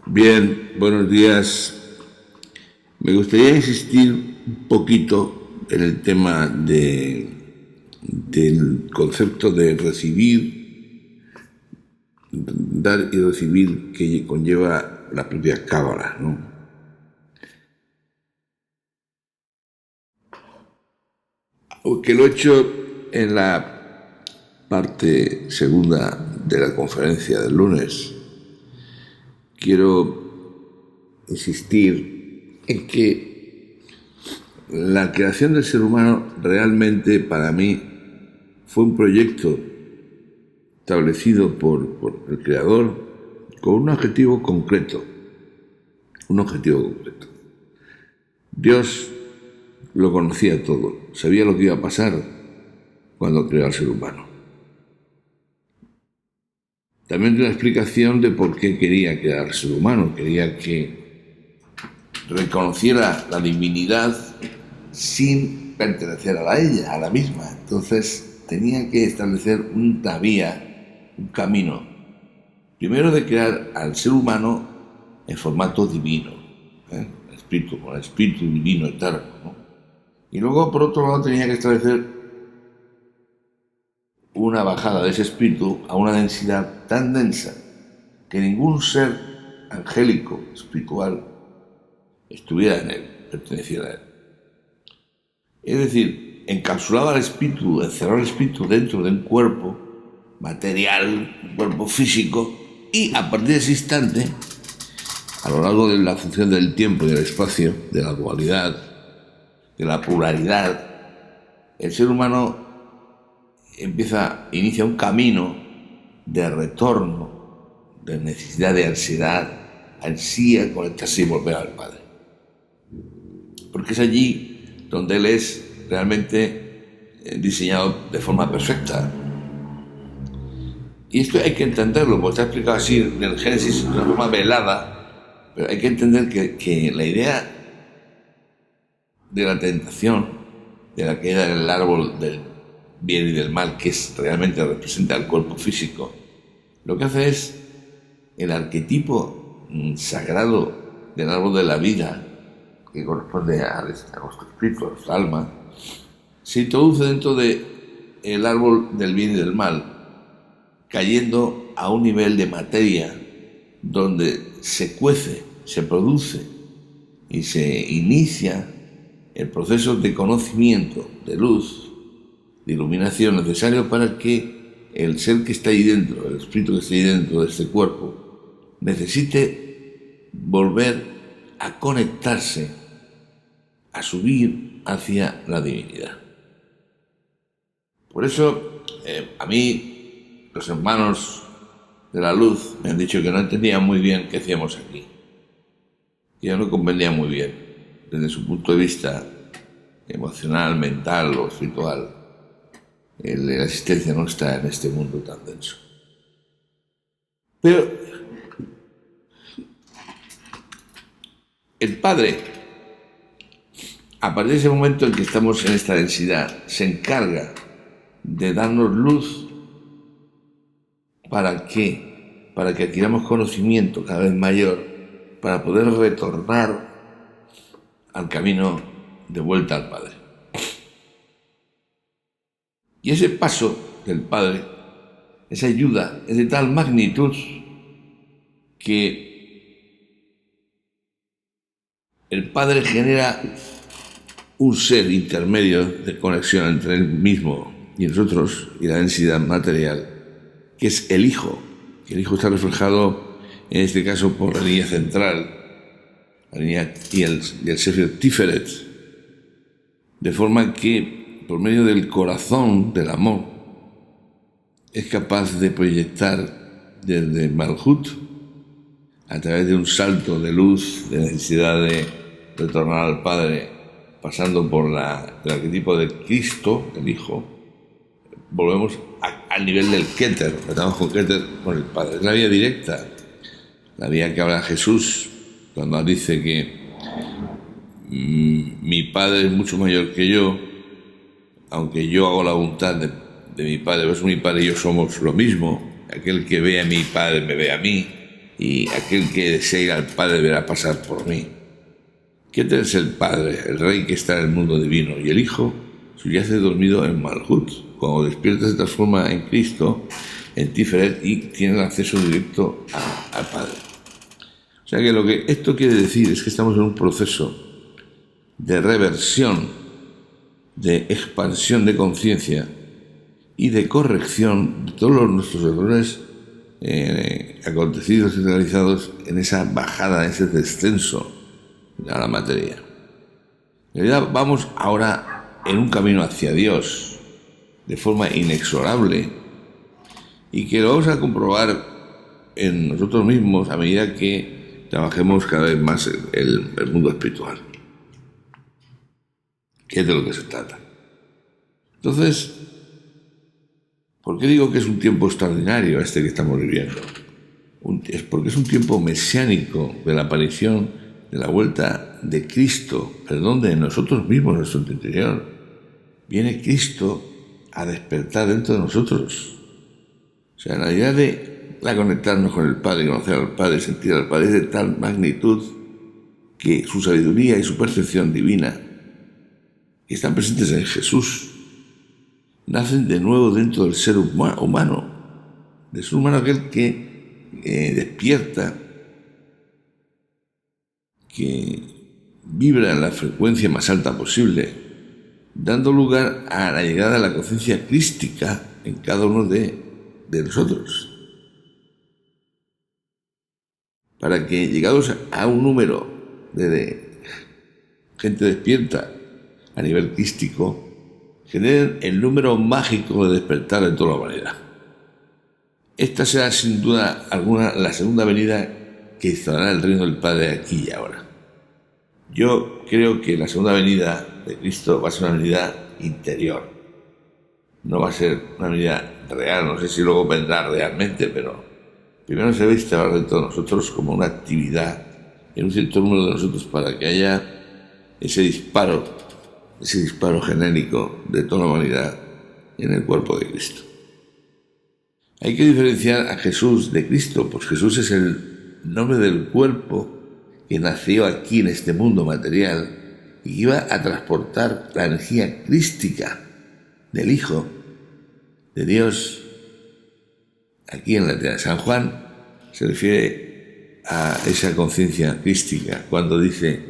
Bien, buenos días. Me gustaría insistir un poquito en el tema del concepto de recibir, dar y recibir que conlleva la propia cábala, ¿no? Aunque lo he hecho en la parte segunda de la conferencia del lunes, quiero insistir en que la creación del ser humano realmente para mí fue un proyecto establecido por el creador con un objetivo concreto. Dios lo conocía todo, sabía lo que iba a pasar cuando creó al ser humano. También tiene una explicación de por qué quería crear al ser humano. Quería que reconociera la divinidad sin pertenecer a ella, a la misma. Entonces tenía que establecer una vía, un camino. Primero de crear al ser humano en formato divino, espíritu, con el espíritu divino eterno, ¿no? Y luego, por otro lado, tenía que establecer una bajada de ese espíritu a una densidad tan densa que ningún ser angélico, espiritual, estuviera en él, perteneciera a él. Es decir, encapsulaba al espíritu, encerraba el espíritu dentro de un cuerpo material, un cuerpo físico, y a partir de ese instante, a lo largo de la función del tiempo y del espacio, de la dualidad, de la pluralidad, el ser humano inicia un camino de retorno, de necesidad de ansiedad, ansía conectarse y volver al Padre. Porque es allí donde Él es realmente diseñado de forma perfecta. Y esto hay que entenderlo, porque está explicado así en el Génesis de una forma velada, pero hay que entender que la idea de la tentación, de la caída del árbol del bien y del mal, que realmente representa el cuerpo físico, lo que hace es el arquetipo sagrado del árbol de la vida, que corresponde a nuestro espíritu, a nuestra alma, se introduce dentro del árbol del bien y del mal, cayendo a un nivel de materia donde se cuece, se produce y se inicia el proceso de conocimiento, de luz, de iluminación necesario para que el ser que está ahí dentro, el espíritu que está ahí dentro de este cuerpo, necesite volver a conectarse, a subir hacia la divinidad. Por eso, a mí, los hermanos de la luz me han dicho que no entendían muy bien qué hacíamos aquí. Yo no comprendía muy bien, desde su punto de vista emocional, mental o espiritual, la existencia no está en este mundo tan denso. Pero el Padre, a partir de ese momento en que estamos en esta densidad, se encarga de darnos luz. ¿Para qué? Para que adquiramos conocimiento cada vez mayor, para poder retornar al camino de vuelta al Padre. Y ese paso del Padre, esa ayuda, es de tal magnitud que el Padre genera un ser intermedio de conexión entre él mismo y nosotros y la densidad material, que es el Hijo. El Hijo está reflejado, en este caso, por la línea central, la línea y el Sefer Tiferet, de forma que, por medio del corazón del amor, es capaz de proyectar desde Malhut, a través de un salto de luz, de necesidad de retornar al Padre, pasando por el arquetipo de Cristo, el Hijo, volvemos al nivel del Keter, tratamos con Keter, con el Padre. Es la vía directa, la vía que habla Jesús cuando dice que mi Padre es mucho mayor que yo, aunque yo hago la voluntad de mi Padre, pues mi Padre y yo somos lo mismo. Aquel que ve a mi Padre me ve a mí, y aquel que desee ir al Padre deberá pasar por mí. ¿Qué tal es el Padre, el Rey que está en el mundo divino? Y el Hijo subyace dormido en Malhut. Cuando despierta se transforma en Cristo, en Tiferet, y tiene el acceso directo al Padre. O sea que lo que esto quiere decir es que estamos en un proceso de reversión, de expansión de conciencia y de corrección de todos nuestros errores acontecidos y realizados en esa bajada, ese descenso a la materia. En realidad vamos ahora en un camino hacia Dios de forma inexorable y que lo vamos a comprobar en nosotros mismos a medida que trabajemos cada vez más el mundo espiritual, que es de lo que se trata. Entonces, ¿por qué digo que es un tiempo extraordinario este que estamos viviendo? Es porque es un tiempo mesiánico de la aparición, de la vuelta de Cristo, perdón, de nosotros mismos, nuestro interior. Viene Cristo a despertar dentro de nosotros. O sea, la idea de conectarnos con el Padre, conocer al Padre, sentir al Padre, es de tal magnitud que su sabiduría y su percepción divina, que están presentes en Jesús, nacen de nuevo dentro del ser humano, del ser humano aquel que despierta, que vibra en la frecuencia más alta posible, dando lugar a la llegada de la conciencia crística en cada uno de nosotros. Para que, llegados a un número de gente despierta a nivel crístico, generen el número mágico de despertar de toda la humanidad. Esta será sin duda alguna la segunda venida que instalará el reino del Padre aquí y ahora. Yo creo que la segunda venida de Cristo va a ser una venida interior. No va a ser una venida real, no sé si luego vendrá realmente, pero primero se debe instalar dentro de nosotros como una actividad en un cierto número de nosotros para que haya ese disparo genérico de toda la humanidad en el cuerpo de Cristo. Hay que diferenciar a Jesús de Cristo, pues Jesús es el nombre del cuerpo que nació aquí en este mundo material y que iba a transportar la energía crística del Hijo de Dios aquí en la tierra. San Juan se refiere a esa conciencia crística cuando dice: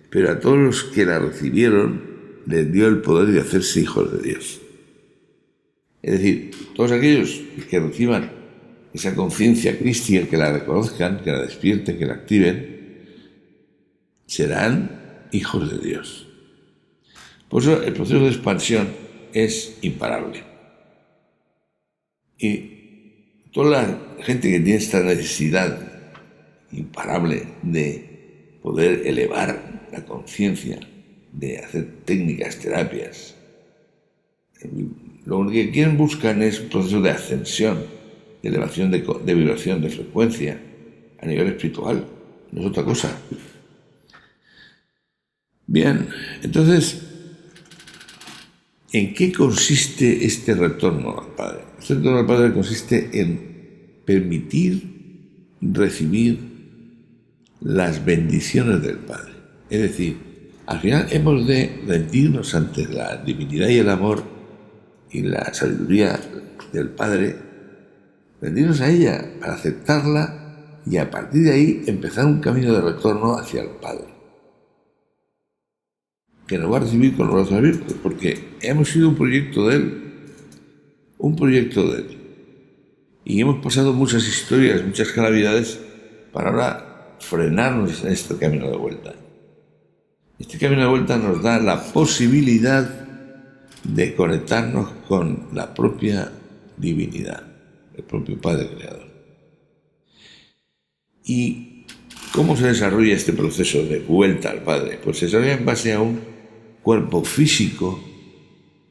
pero a todos los que la recibieron les dio el poder de hacerse hijos de Dios. Es decir, todos aquellos que reciban esa conciencia crística, que la reconozcan, que la despierten, que la activen, serán hijos de Dios. Por eso el proceso de expansión es imparable. Y toda la gente que tiene esta necesidad imparable de poder elevar la conciencia, de hacer técnicas, terapias, lo que quieren buscan es un proceso de ascensión, de elevación de vibración, de frecuencia a nivel espiritual, no es otra cosa. Bien, entonces, ¿en qué consiste este retorno al Padre? Este retorno al Padre consiste en permitir recibir las bendiciones del Padre. Es decir, al final hemos de rendirnos ante la divinidad y el amor y la sabiduría del Padre, rendirnos a ella para aceptarla y a partir de ahí empezar un camino de retorno hacia el Padre, que nos va a recibir con los brazos abiertos, porque hemos sido un proyecto de Él, y hemos pasado muchas historias, muchas calamidades para ahora frenarnos en este camino de vuelta. Este camino de vuelta nos da la posibilidad de conectarnos con la propia divinidad, el propio Padre Creador. ¿Y cómo se desarrolla este proceso de vuelta al Padre? Pues se desarrolla en base a un cuerpo físico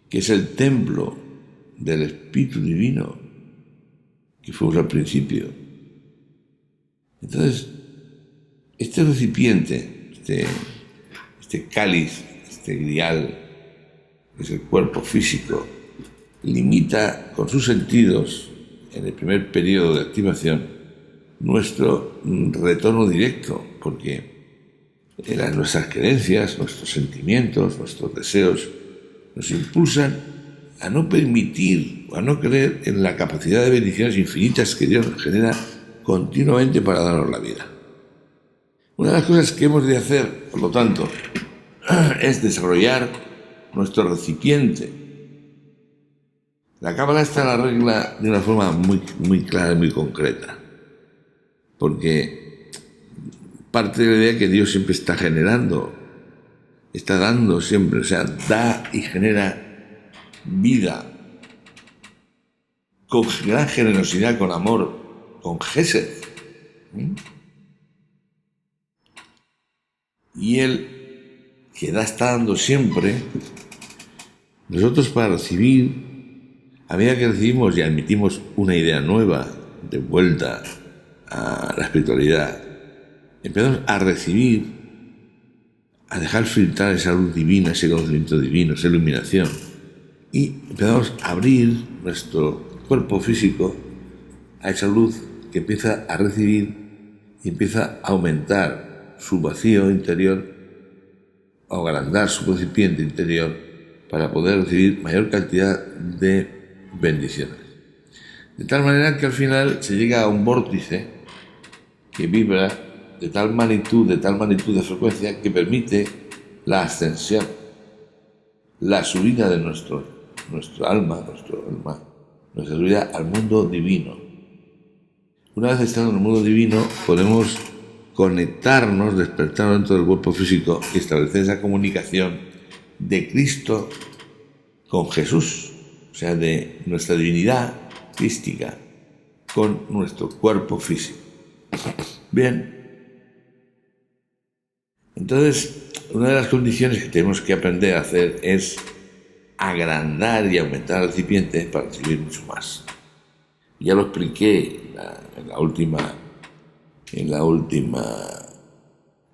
que es el templo del Espíritu Divino que fuimos al principio. Entonces, este recipiente, este cáliz, este grial, que es el cuerpo físico, limita con sus sentidos, en el primer periodo de activación, nuestro retorno directo, porque nuestras creencias, nuestros sentimientos, nuestros deseos nos impulsan a no permitir o a no creer en la capacidad de bendiciones infinitas que Dios nos genera continuamente para darnos la vida. Una de las cosas que hemos de hacer, por lo tanto, es desarrollar nuestro recipiente. La Cábala está la regla de una forma muy clara y muy concreta, porque parte de la idea que Dios siempre está generando, está dando siempre, o sea, da y genera vida con gran generosidad, con amor, con gesed. Y Él, que está dando siempre, nosotros para recibir, a medida que recibimos y admitimos una idea nueva de vuelta a la espiritualidad, empezamos a recibir, a dejar filtrar esa luz divina, ese conocimiento divino, esa iluminación, y empezamos a abrir nuestro cuerpo físico a esa luz que empieza a recibir y empieza a aumentar su vacío interior, a agrandar su recipiente interior para poder recibir mayor cantidad de bendiciones. De tal manera que al final se llega a un vórtice que vibra de tal magnitud de frecuencia que permite la ascensión, la subida de nuestra alma, nuestra subida al mundo divino. Una vez estando en el mundo divino, podemos conectarnos, despertarnos dentro del cuerpo físico y establecer esa comunicación de Cristo con Jesús, o sea, de nuestra divinidad crística con nuestro cuerpo físico. Bien. Entonces, una de las condiciones que tenemos que aprender a hacer es agrandar y aumentar el recipiente para recibir mucho más. Ya lo expliqué en la última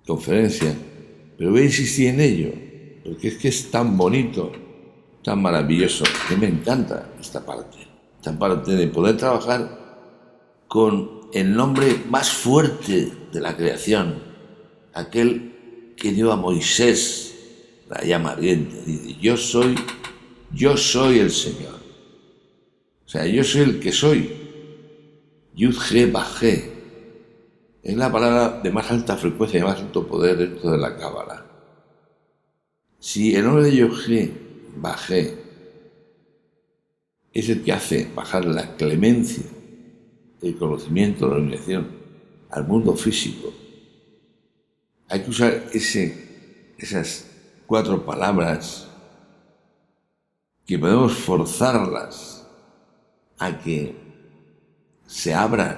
conferencia, pero voy a insistir en ello, porque es que es tan bonito, tan maravilloso, que me encanta esta parte de poder trabajar con el nombre más fuerte de la creación, aquel que dio a Moisés la llama ardiente. Dice, yo soy el Señor. O sea, yo soy el que soy. Yud-He Bajé. Es la palabra de más alta frecuencia y más alto poder dentro de la Cábala. Si el nombre de Yud-He Bajé es el que hace bajar la clemencia, el conocimiento, la iluminación al mundo físico, hay que usar esas 4 palabras que podemos forzarlas a que se abran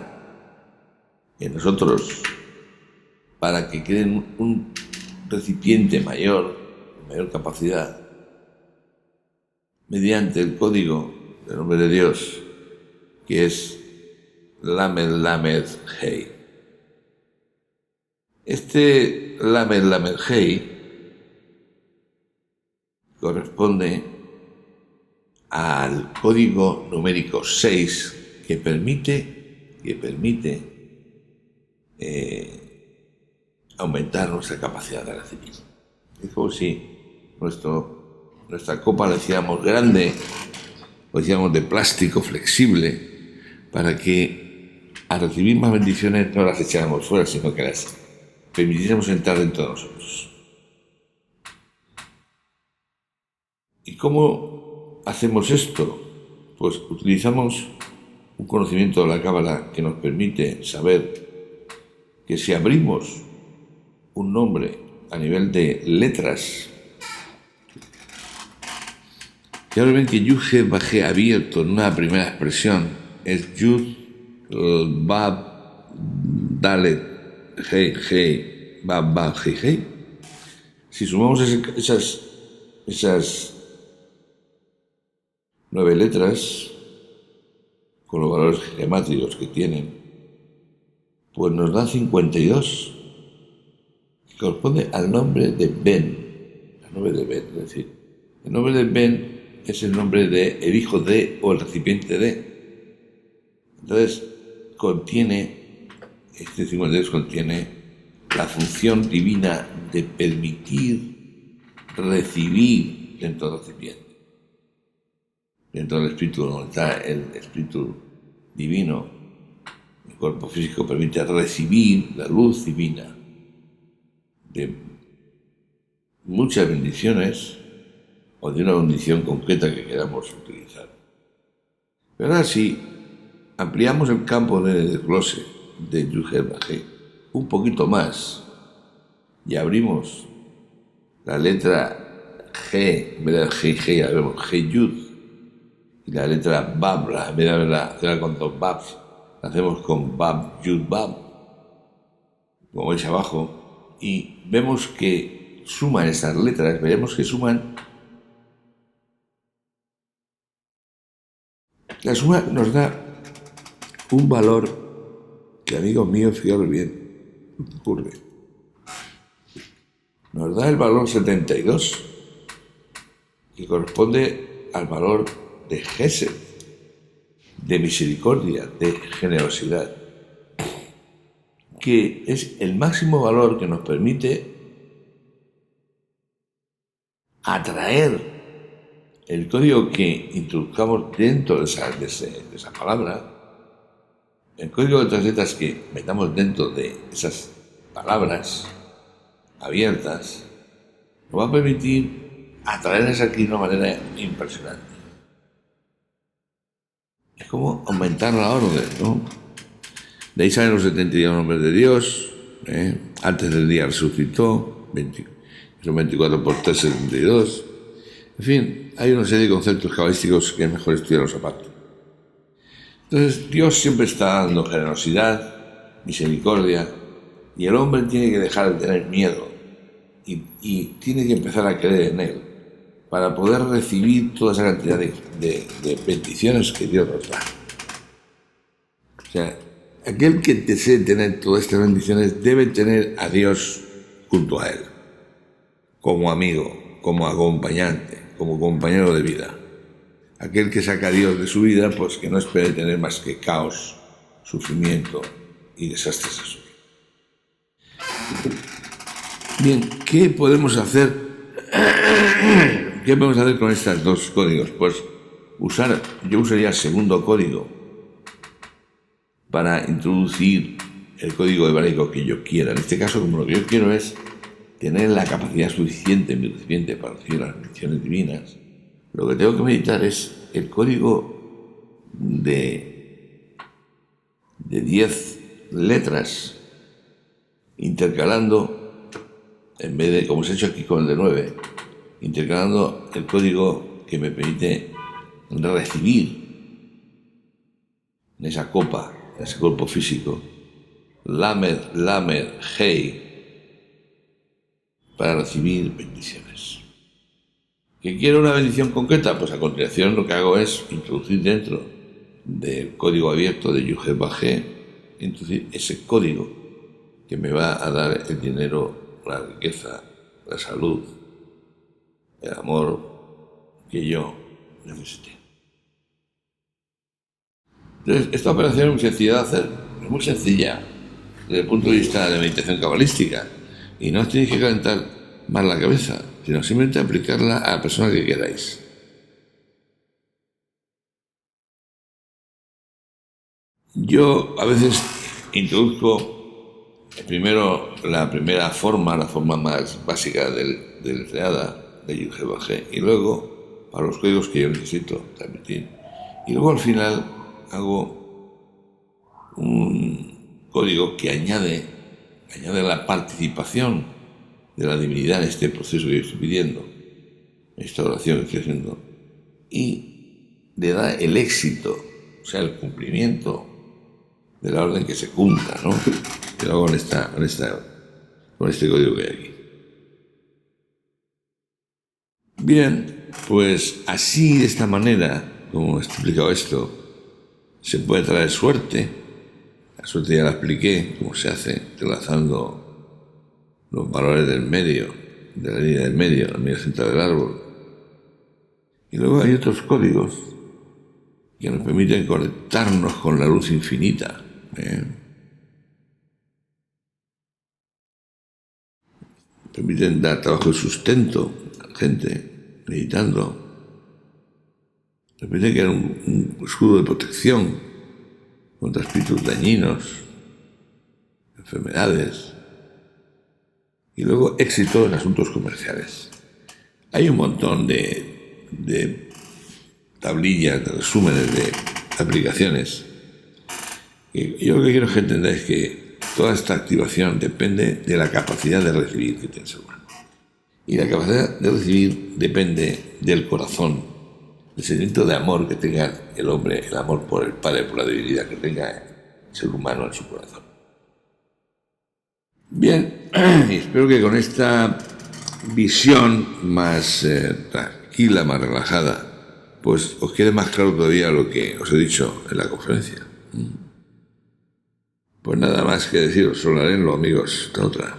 en nosotros para que creen un recipiente mayor, de mayor capacidad, mediante el código del nombre de Dios, que es Lamed Lamed Hei. Este Lamed Lamed Hei corresponde al código numérico 6 que permite aumentar nuestra capacidad de recibir. Es como si nuestra copa la hiciéramos grande, la hiciéramos de plástico flexible, para que al recibir más bendiciones no las echáramos fuera, sino que las permitiéramos entrar dentro de nosotros. ¿Y cómo hacemos esto? Pues utilizamos un conocimiento de la Cábala que nos permite saber que si abrimos un nombre a nivel de letras, ya ven que Yud-He Bajé abierto en una primera expresión es Yud, Bab, Dalet, Hei, Hei, Bab, Bab, Hei, Hei. Si sumamos esas 9 letras con los valores gemátricos que tienen, pues nos da 52, que corresponde al nombre de Ben, es decir, el nombre de Ben es el nombre de el hijo de o el recipiente de. Entonces contiene este 52 contiene la función divina de permitir recibir dentro del recipiente. Dentro del espíritu, donde está el espíritu divino, el cuerpo físico permite recibir la luz divina de muchas bendiciones o de una bendición concreta que queramos utilizar. Pero ahora si ampliamos el campo de desglose de Yud Bajé un poquito más y abrimos la letra G, en vez de G, ya vemos G Yud, y la letra Bab, en vez de hacerla con dos Babs, la hacemos con Bab Yud Bab, como veis abajo, y vemos que suman estas letras, veremos que suman. La suma nos da un valor que, amigos míos, fijaros bien lo que ocurre. Nos da el valor 72, que corresponde al valor de Gesed, de misericordia, de generosidad, que es el máximo valor que nos permite atraer el código que introduzcamos dentro de esa palabra, el código de otras letras que metamos dentro de esas palabras abiertas, nos va a permitir atraerlas aquí de una manera impresionante. Es como aumentar la orden, ¿no? De ahí salen los 72 nombres de Dios, antes del día resucitó, son 24 por 3, 72. En fin, hay una serie de conceptos cabalísticos que es mejor estudiarlos aparte. Entonces, Dios siempre está dando generosidad, misericordia, y el hombre tiene que dejar de tener miedo y tiene que empezar a creer en Él para poder recibir toda esa cantidad de bendiciones que Dios nos da. O sea, aquel que desee tener todas estas bendiciones debe tener a Dios junto a Él, como amigo, como acompañante, como compañero de vida. Aquel que saca a Dios de su vida, pues que no espere tener más que caos, sufrimiento y desastres a su vida. Bien, ¿qué podemos hacer? ¿Qué podemos hacer con estos dos códigos? Pues yo usaría el segundo código para introducir el código hebraico que yo quiera. En este caso, como lo que yo quiero es tener la capacidad suficiente en mi recipiente para recibir las bendiciones divinas, lo que tengo que meditar es el código de 10 letras, intercalando, en vez de, como se ha hecho aquí con el de 9, intercalando el código que me permite recibir en esa copa, en ese cuerpo físico, Lamed, Hei, para recibir bendiciones. ¿Que quiero una bendición concreta? Pues a continuación lo que hago es introducir dentro del código abierto de Yud Bajé, introducir ese código que me va a dar el dinero, la riqueza, la salud, el amor que yo necesité. Entonces, esta operación es muy sencilla de hacer, es muy sencilla desde el punto de vista de meditación cabalística, y no os tenéis que calentar más la cabeza, sino simplemente aplicarla a la persona que queráis. Yo a veces introduzco primero la primera forma, la forma más básica del Reada, de Yud Bajé, y luego para los códigos que yo necesito transmitir. Y luego al final hago un código que añade la participación de la divinidad en este proceso que yo estoy pidiendo, en esta oración que estoy haciendo, y le da el éxito, o sea, el cumplimiento de la orden que se cumpla, ¿no? Que lo hago con este código que hay aquí. Bien, pues así, de esta manera, como he explicado esto, se puede traer suerte. La suerte ya la expliqué, cómo se hace, entrelazando los valores del medio, de la línea del medio, la línea central del árbol. Y luego hay otros códigos que nos permiten conectarnos con la luz infinita, permiten dar trabajo y sustento a la gente, meditando. Permiten crear un escudo de protección contra espíritus dañinos, enfermedades, y luego éxito en asuntos comerciales. Hay un montón de tablillas, de resúmenes, de aplicaciones. Y yo lo que quiero que entendáis es que toda esta activación depende de la capacidad de recibir que tiene el ser humano. Y la capacidad de recibir depende del corazón, del sentimiento de amor que tenga el hombre, el amor por el Padre, por la divinidad que tenga el ser humano en su corazón. Bien, y espero que con esta visión más tranquila, más relajada, pues os quede más claro todavía lo que os he dicho en la conferencia. Pues nada más que deciros, solo haré, amigos, hasta otra.